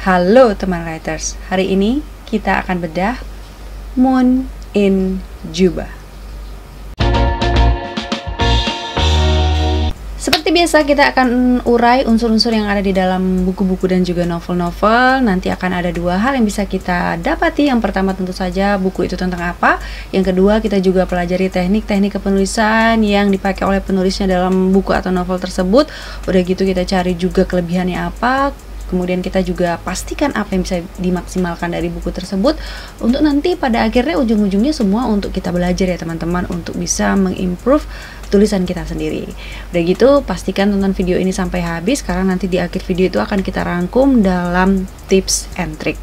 Halo teman writers, hari ini kita akan bedah Moon in Juba. Seperti biasa kita akan urai unsur-unsur yang ada di dalam buku-buku dan juga novel-novel. Nanti akan ada dua hal yang bisa kita dapati. Yang pertama tentu saja buku itu tentang apa. Yang kedua kita juga pelajari teknik-teknik kepenulisan yang dipakai oleh penulisnya dalam buku atau novel tersebut. Udah gitu kita cari juga kelebihannya apa. Kemudian kita juga pastikan apa yang bisa dimaksimalkan dari buku tersebut untuk nanti pada akhirnya ujung-ujungnya semua untuk kita belajar ya teman-teman, untuk bisa mengimprove tulisan kita sendiri. Udah gitu pastikan tonton video ini sampai habis karena nanti di akhir video itu akan kita rangkum dalam tips and trick.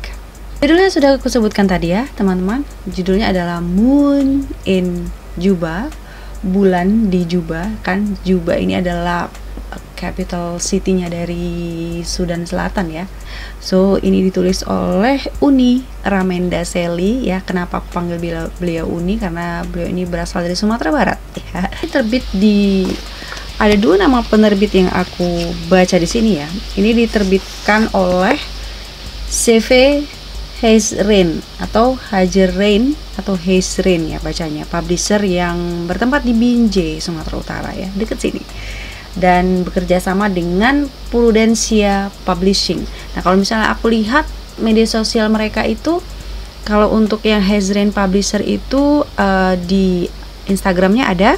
Judulnya sudah aku sebutkan tadi ya teman-teman. Judulnya adalah Moon in Juba, bulan di Juba. Kan Juba ini adalah capital city-nya dari Sudan Selatan ya. So ini ditulis oleh Uni Ramendaseli ya. Kenapa aku panggil beliau Uni? Karena beliau ini berasal dari Sumatera Barat ya. Terbit di ada dua nama penerbit yang aku baca di sini ya. Ini diterbitkan oleh CV Hezrein atau Hajrein atau Hezrein ya bacanya, publisher yang bertempat di Binjai, Sumatera Utara ya, dekat sini. Dan bekerja sama dengan Prudentia Publishing. Nah, kalau misalnya aku lihat media sosial mereka itu, kalau untuk yang Hezrein Publisher itu di Instagramnya ada.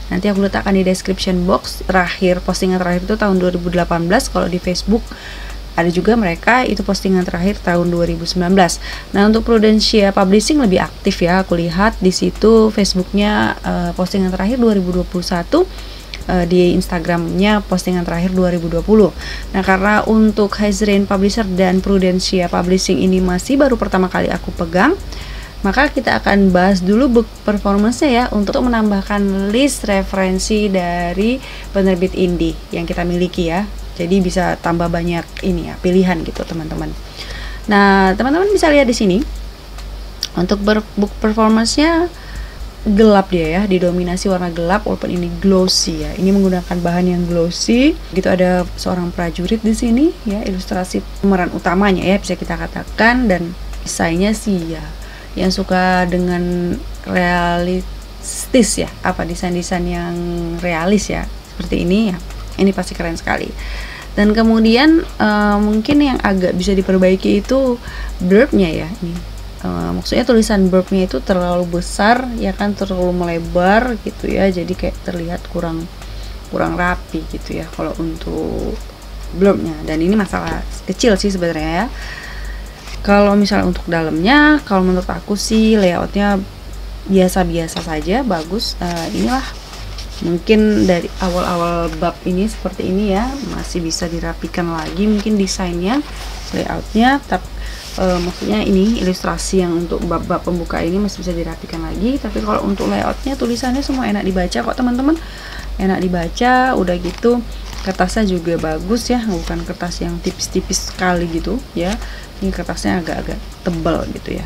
Nanti aku letakkan di description box. Postingan terakhir itu tahun 2018. Kalau di Facebook ada juga mereka itu postingan terakhir tahun 2019. Nah, untuk Prudentia Publishing lebih aktif ya. Aku lihat di situ Facebooknya postingan terakhir 2021. Di Instagramnya postingan terakhir 2020. Nah, karena untuk Hezrein Publisher dan Prudentia Publishing ini masih baru pertama kali aku pegang, maka kita akan bahas dulu book performance-nya ya, untuk menambahkan list referensi dari penerbit indie yang kita miliki ya. Jadi bisa tambah banyak ini ya, pilihan gitu teman-teman. Nah, teman-teman bisa lihat di sini untuk book performance-nya gelap dia ya, didominasi warna gelap walaupun ini glossy ya. Ini menggunakan bahan yang glossy. Gitu ada seorang prajurit di sini ya, ilustrasi pemeran utamanya ya bisa kita katakan, dan desainnya sih ya yang suka dengan realistis ya, apa desain-desain yang realis ya seperti ini ya. Ini pasti keren sekali. Dan kemudian mungkin yang agak bisa diperbaiki itu blurbnya ya ini. Maksudnya tulisan blurbnya itu terlalu besar ya kan, terlalu melebar gitu ya, jadi kayak terlihat kurang rapi gitu ya kalau untuk blurbnya. Dan ini masalah kecil sih sebenarnya ya. Kalau misalnya untuk dalamnya, kalau menurut aku sih layoutnya biasa-biasa saja, bagus. Inilah mungkin dari awal-awal bab ini seperti ini ya, masih bisa dirapikan lagi mungkin desainnya, layoutnya, tapi maksudnya ini ilustrasi yang untuk bab-bab pembuka ini masih bisa dirapikan lagi. Tapi kalau untuk layoutnya, tulisannya semua enak dibaca kok teman-teman, enak dibaca. Udah gitu kertasnya juga bagus ya, bukan kertas yang tipis-tipis sekali gitu ya. Ini kertasnya agak-agak tebal gitu ya.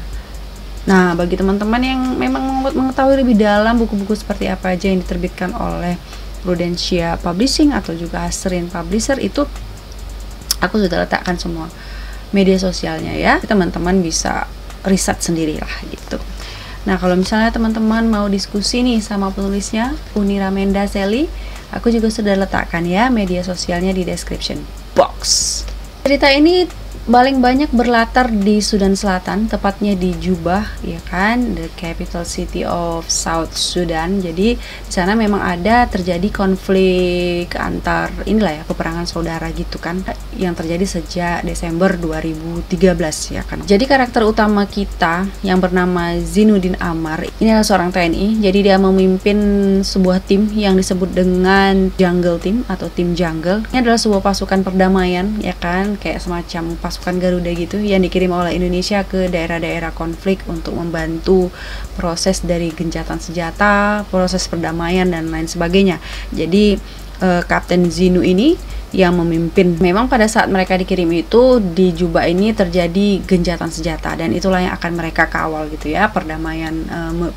Nah, bagi teman-teman yang memang mengetahui lebih dalam buku-buku seperti apa aja yang diterbitkan oleh Prudentia Publishing atau juga Hezrein Publisher, itu aku sudah letakkan semua media sosialnya ya, teman-teman bisa riset sendiri lah gitu. Nah, kalau misalnya teman-teman mau diskusi nih sama penulisnya Uni Ramendaseli, aku juga sudah letakkan ya media sosialnya di description box. Cerita ini paling banyak berlatar di Sudan Selatan, tepatnya di Juba ya kan, the capital city of South Sudan. Jadi di sana memang ada terjadi konflik antar inilah ya, peperangan saudara gitu kan, yang terjadi sejak Desember 2013 ya kan. Jadi karakter utama kita yang bernama Zinuddin Amar ini adalah seorang TNI. Jadi dia memimpin sebuah tim yang disebut dengan Jungle Team atau tim Jungle. Ini adalah sebuah pasukan perdamaian ya kan, kayak semacam pasukan Garuda gitu yang dikirim oleh Indonesia ke daerah-daerah konflik untuk membantu proses dari gencatan senjata, proses perdamaian dan lain sebagainya. Jadi Kapten Zinu ini yang memimpin. Memang pada saat mereka dikirim itu di Juba ini terjadi gencatan senjata, dan itulah yang akan mereka kawal gitu ya, perdamaian,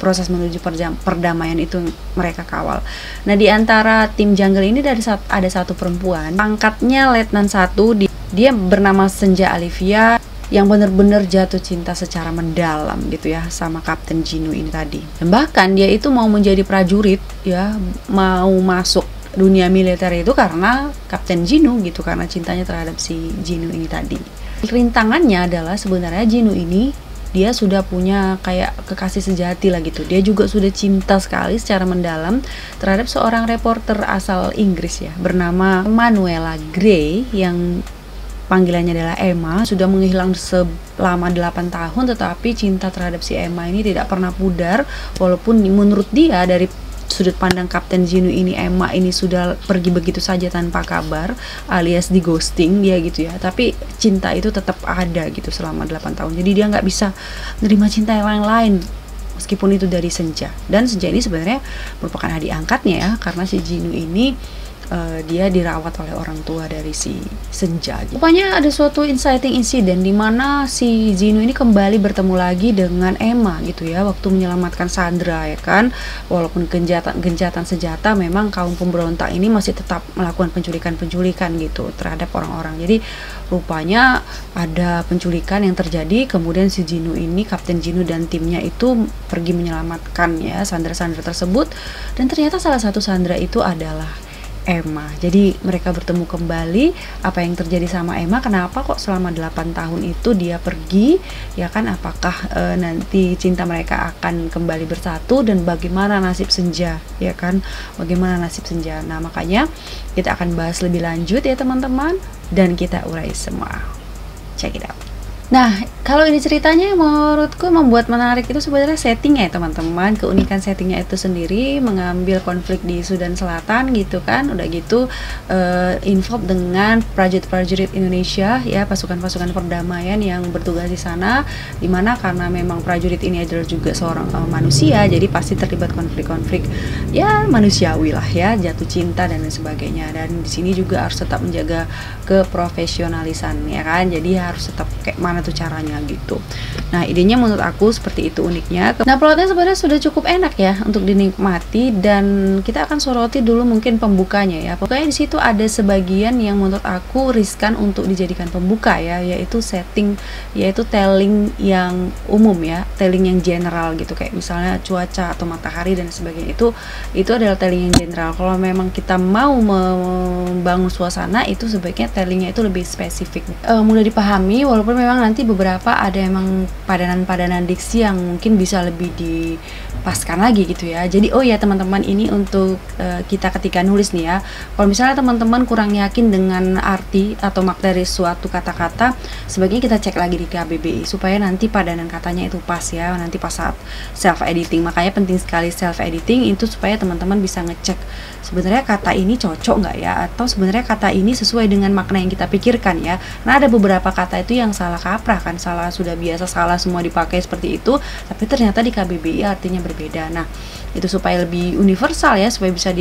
proses menuju perdamaian itu mereka kawal. Nah, di antara tim jungle ini ada satu perempuan, pangkatnya Letnan 1 di Dia bernama Senja Olivia yang benar-benar jatuh cinta secara mendalam gitu ya sama Kapten Jinu ini tadi. Dan bahkan dia itu mau menjadi prajurit ya, mau masuk dunia militer itu karena Kapten Jinu gitu, karena cintanya terhadap si Jinu ini tadi. Rintangannya adalah sebenarnya Jinu ini dia sudah punya kayak kekasih sejati lah gitu. Dia juga sudah cinta sekali secara mendalam terhadap seorang reporter asal Inggris ya, bernama Manuela Gray, yang panggilannya adalah Emma. Sudah menghilang selama 8 tahun, tetapi cinta terhadap si Emma ini tidak pernah pudar. Walaupun menurut dia, dari sudut pandang Kapten Jinu ini, Emma ini sudah pergi begitu saja tanpa kabar, alias di ghosting dia gitu ya, tapi cinta itu tetap ada gitu selama 8 tahun. Jadi dia nggak bisa menerima cinta yang lain meskipun itu dari Senja. Dan Senja ini sebenarnya merupakan adik angkatnya ya, karena si Jinu ini dia dirawat oleh orang tua dari si Senja. Rupanya ada suatu inciting incident di mana si Jinu ini kembali bertemu lagi dengan Emma gitu ya, waktu menyelamatkan Sandra ya kan. Walaupun gencatan senjata, memang kaum pemberontak ini masih tetap melakukan penculikan gitu terhadap orang-orang. Jadi rupanya ada penculikan yang terjadi, kemudian si Jinu ini, Kapten Jinu dan timnya itu pergi menyelamatkan ya Sandra-Sandra tersebut, dan ternyata salah satu Sandra itu adalah Emma. Jadi mereka bertemu kembali. Apa yang terjadi sama Emma, kenapa kok selama 8 tahun itu dia pergi ya kan, apakah nanti cinta mereka akan kembali bersatu, dan bagaimana nasib Senja ya kan, bagaimana nasib Senja. Nah makanya kita akan bahas lebih lanjut ya teman-teman, dan kita urai semua. Check it out. Nah, kalau ini ceritanya menurutku membuat menarik itu sebenarnya settingnya ya teman-teman. Keunikan settingnya itu sendiri mengambil konflik di Sudan Selatan gitu kan. Udah gitu involve dengan prajurit-prajurit Indonesia ya, pasukan-pasukan perdamaian yang bertugas di sana. Dimana karena memang prajurit ini adalah juga seorang manusia, jadi pasti terlibat konflik-konflik ya manusiawi lah ya, jatuh cinta dan lain sebagainya. Dan di sini juga harus tetap menjaga keprofesionalisan ya kan. Jadi harus tetap kayak mana tuh caranya gitu. Nah idenya menurut aku seperti itu uniknya. Nah plotnya sebenarnya sudah cukup enak ya untuk dinikmati, dan kita akan soroti dulu mungkin pembukanya ya. Pokoknya di situ ada sebagian yang menurut aku riskan untuk dijadikan pembuka ya, yaitu setting, yaitu telling yang umum ya, telling yang general gitu, kayak misalnya cuaca atau matahari dan sebagainya. Itu adalah telling yang general. Kalau memang kita mau membangun suasana, itu sebaiknya tellingnya itu lebih spesifik, mudah dipahami, walaupun memang nanti beberapa ada emang padanan-padanan diksi yang mungkin bisa lebih dipaskan lagi gitu ya. Jadi oh ya teman-teman, ini untuk kita ketika nulis nih ya, kalau misalnya teman-teman kurang yakin dengan arti atau makna dari suatu kata-kata, sebaiknya kita cek lagi di KBBI supaya nanti padanan katanya itu pas ya, nanti pas saat self editing. Makanya penting sekali self editing itu, supaya teman-teman bisa ngecek sebenarnya kata ini cocok nggak ya, atau sebenarnya kata ini sesuai dengan makna yang kita pikirkan ya. Nah ada beberapa kata itu yang salah kaprah kan, sudah biasa salah semua dipakai seperti itu, tapi ternyata di KBBI artinya berbeda. Nah itu supaya lebih universal ya, supaya bisa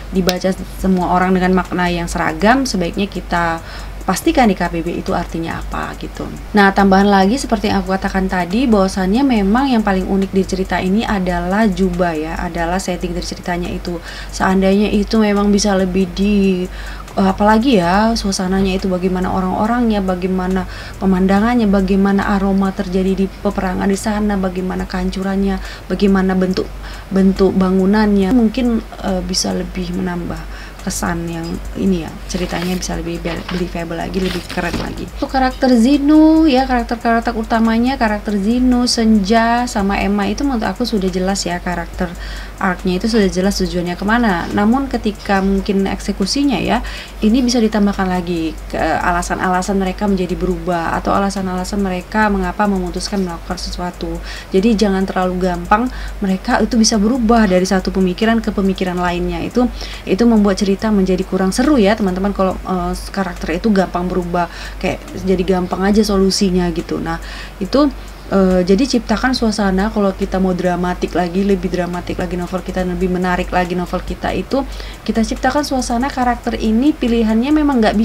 dibaca semua orang dengan makna yang seragam, sebaiknya kita pastikan di KBBI itu artinya apa gitu. Nah tambahan lagi seperti yang aku katakan tadi, bahwasannya memang yang paling unik di cerita ini adalah jubah ya, adalah setting dari ceritanya itu. Seandainya itu memang bisa lebih apalagi ya suasananya itu, bagaimana orang-orangnya, bagaimana pemandangannya, bagaimana aroma terjadi di peperangan di sana, bagaimana kehancurannya, bagaimana bentuk bangunannya, mungkin bisa lebih menambah kesan yang ini ya, ceritanya bisa lebih believable lagi, lebih keren lagi. Untuk karakter Jinu ya, karakter utamanya, karakter Jinu, Senja, sama Emma itu menurut aku sudah jelas ya, karakter arc-nya itu sudah jelas tujuannya kemana. Namun ketika mungkin eksekusinya ya, ini bisa ditambahkan lagi ke alasan-alasan mereka menjadi berubah, atau alasan-alasan mereka mengapa memutuskan melakukan sesuatu. Jadi jangan terlalu gampang mereka itu bisa berubah dari satu pemikiran ke pemikiran lainnya. Itu membuat cerita menjadi kurang seru ya teman-teman, kalau karakter itu gampang berubah, kayak jadi gampang aja solusinya gitu. Nah itu jadi ciptakan suasana, kalau kita mau dramatik lagi, lebih dramatik lagi novel kita, lebih menarik lagi novel kita, itu kita ciptakan suasana karakter ini pilihannya memang nggak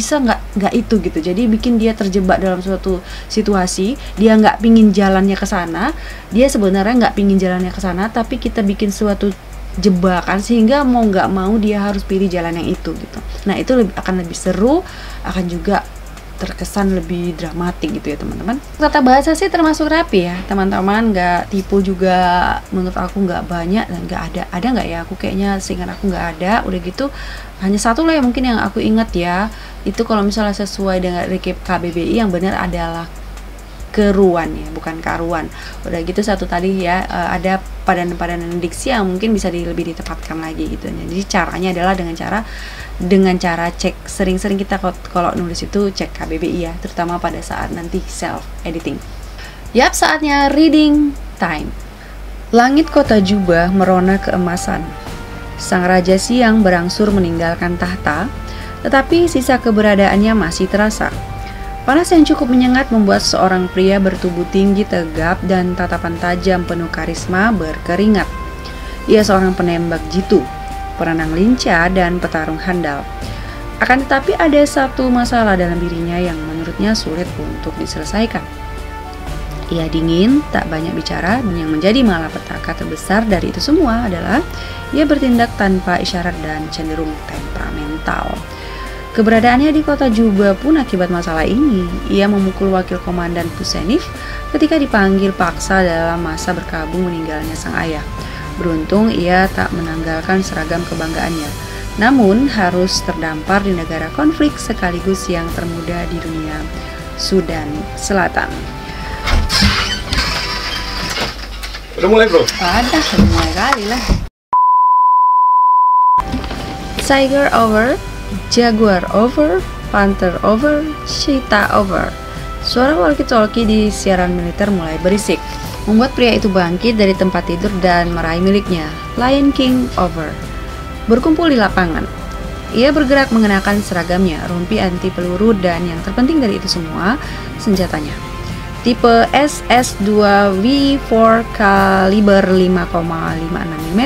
itu gitu. Jadi bikin dia terjebak dalam suatu situasi, dia nggak pingin jalannya ke sana, dia sebenarnya nggak pingin jalannya ke sana, tapi kita bikin suatu jebakan sehingga mau nggak mau dia harus pilih jalan yang itu gitu. Nah itu akan lebih seru, akan juga terkesan lebih dramatik gitu ya teman-teman. Tata bahasa sih termasuk rapi ya teman-teman, nggak tipu juga, menurut aku nggak banyak dan nggak ada nggak ya, aku kayaknya seingat aku nggak ada. Udah gitu hanya satu lah yang mungkin yang aku ingat ya, itu kalau misalnya sesuai dengan recap KBBI yang benar adalah keruan ya, bukan karuan. Udah gitu satu tadi ya, ada padanan-padanan diksi yang mungkin bisa lebih ditepatkan lagi gitu. Jadi caranya adalah dengan cara cek, sering-sering kita kalau nulis itu cek KBBI ya, terutama pada saat nanti self editing. Yap, saatnya reading time. Langit kota Juba merona keemasan. Sang raja siang berangsur meninggalkan tahta, tetapi sisa keberadaannya masih terasa. Panas yang cukup menyengat membuat seorang pria bertubuh tinggi tegap dan tatapan tajam penuh karisma berkeringat. Ia seorang penembak jitu, perenang lincah dan petarung handal. Akan tetapi ada satu masalah dalam dirinya yang menurutnya sulit untuk diselesaikan. Ia dingin, tak banyak bicara, dan yang menjadi malapetaka terbesar dari itu semua adalah ia bertindak tanpa isyarat dan cenderung temperamental. Keberadaannya di kota Juba pun akibat masalah ini. Ia memukul wakil komandan Pusenif ketika dipanggil paksa dalam masa berkabung meninggalnya sang ayah. Beruntung ia tak menanggalkan seragam kebanggaannya, namun harus terdampar di negara konflik sekaligus yang termuda di dunia, Sudan Selatan. Udah mulai bro? Udah mulai kali lah. Tiger over, Jaguar over, Panther over, Cheetah over. Suara walkie-talkie di siaran militer mulai berisik, membuat pria itu bangkit dari tempat tidur dan meraih miliknya. Lion King over. Berkumpul di lapangan. Ia bergerak mengenakan seragamnya, rompi anti peluru, dan yang terpenting dari itu semua, senjatanya. Tipe SS2V4 kaliber 5,56 mm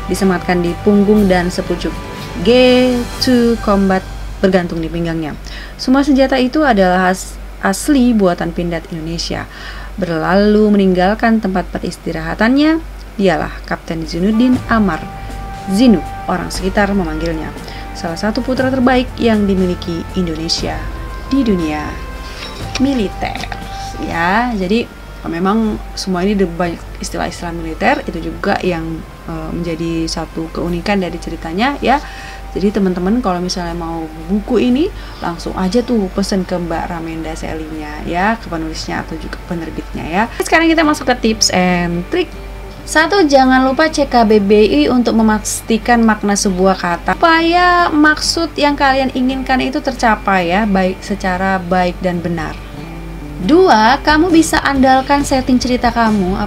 disematkan di punggung dan sepucuk G2 Combat bergantung di pinggangnya. Semua senjata itu adalah asli buatan Pindad Indonesia. Berlalu meninggalkan tempat peristirahatannya, dialah Kapten Zainuddin Amar. Zinu, orang sekitar memanggilnya, salah satu putra terbaik yang dimiliki Indonesia di dunia militer. Ya, jadi memang semua ini banyak istilah-istilah militer, itu juga yang menjadi satu keunikan dari ceritanya ya. Jadi teman-teman kalau misalnya mau buku ini langsung aja tuh pesen ke Mbak Ramenda Selinya ya, ke penulisnya atau juga penerbitnya ya. Sekarang kita masuk ke tips and trick. 1. Jangan lupa cek KBBI untuk memastikan makna sebuah kata supaya maksud yang kalian inginkan itu tercapai ya, baik secara baik dan benar. 2. Kamu bisa andalkan setting cerita kamu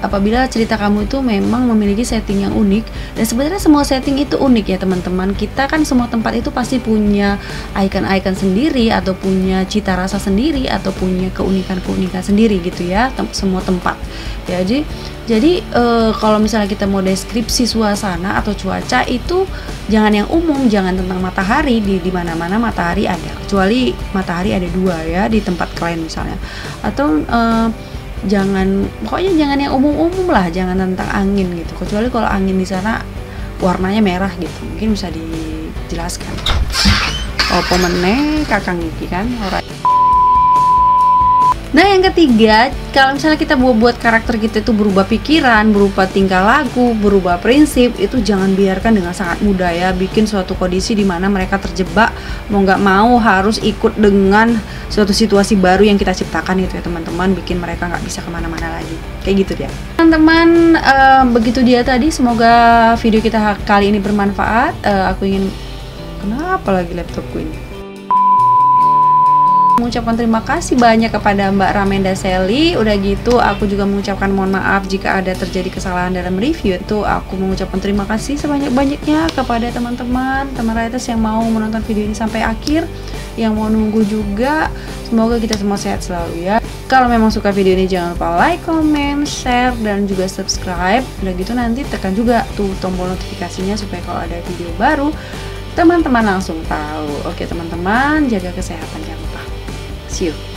apabila cerita kamu itu memang memiliki setting yang unik, dan sebenarnya semua setting itu unik ya teman-teman. Kita kan semua tempat itu pasti punya icon-icon sendiri, atau punya cita rasa sendiri, atau punya keunikan-keunikan sendiri gitu ya, semua tempat ya. Jadi kalau misalnya kita mau deskripsi suasana atau cuaca itu jangan yang umum, jangan tentang matahari. Di mana-mana matahari ada, kecuali matahari ada 2 ya di tempat kalian misalnya, atau pokoknya jangan yang umum-umum lah, jangan tentang angin gitu, kecuali kalau angin di sana warnanya merah gitu, mungkin bisa dijelaskan. Apa meneh kakang iki kan ora. Nah yang ketiga, kalau misalnya kita buat karakter kita itu berubah pikiran, berubah tingkah laku, berubah prinsip, itu jangan biarkan dengan sangat mudah ya. Bikin suatu kondisi di mana mereka terjebak, mau nggak mau harus ikut dengan suatu situasi baru yang kita ciptakan itu ya teman-teman, bikin mereka nggak bisa kemana-mana lagi, kayak gitu dia teman-teman. Begitu dia tadi, semoga video kita kali ini bermanfaat. Aku ingin, kenapa lagi laptopku ini, mengucapkan terima kasih banyak kepada Mbak Ramenda Seli. Udah gitu aku juga mengucapkan mohon maaf jika ada terjadi kesalahan dalam review. Itu aku mengucapkan terima kasih sebanyak-banyaknya kepada teman-teman writers yang mau menonton video ini sampai akhir, yang mau nunggu juga. Semoga kita semua sehat selalu ya. Kalau memang suka video ini jangan lupa like, comment, share, dan juga subscribe. Udah gitu nanti tekan juga tuh tombol notifikasinya supaya kalau ada video baru teman-teman langsung tahu. Oke teman-teman, jaga kesehatan, jangan lupa. See you.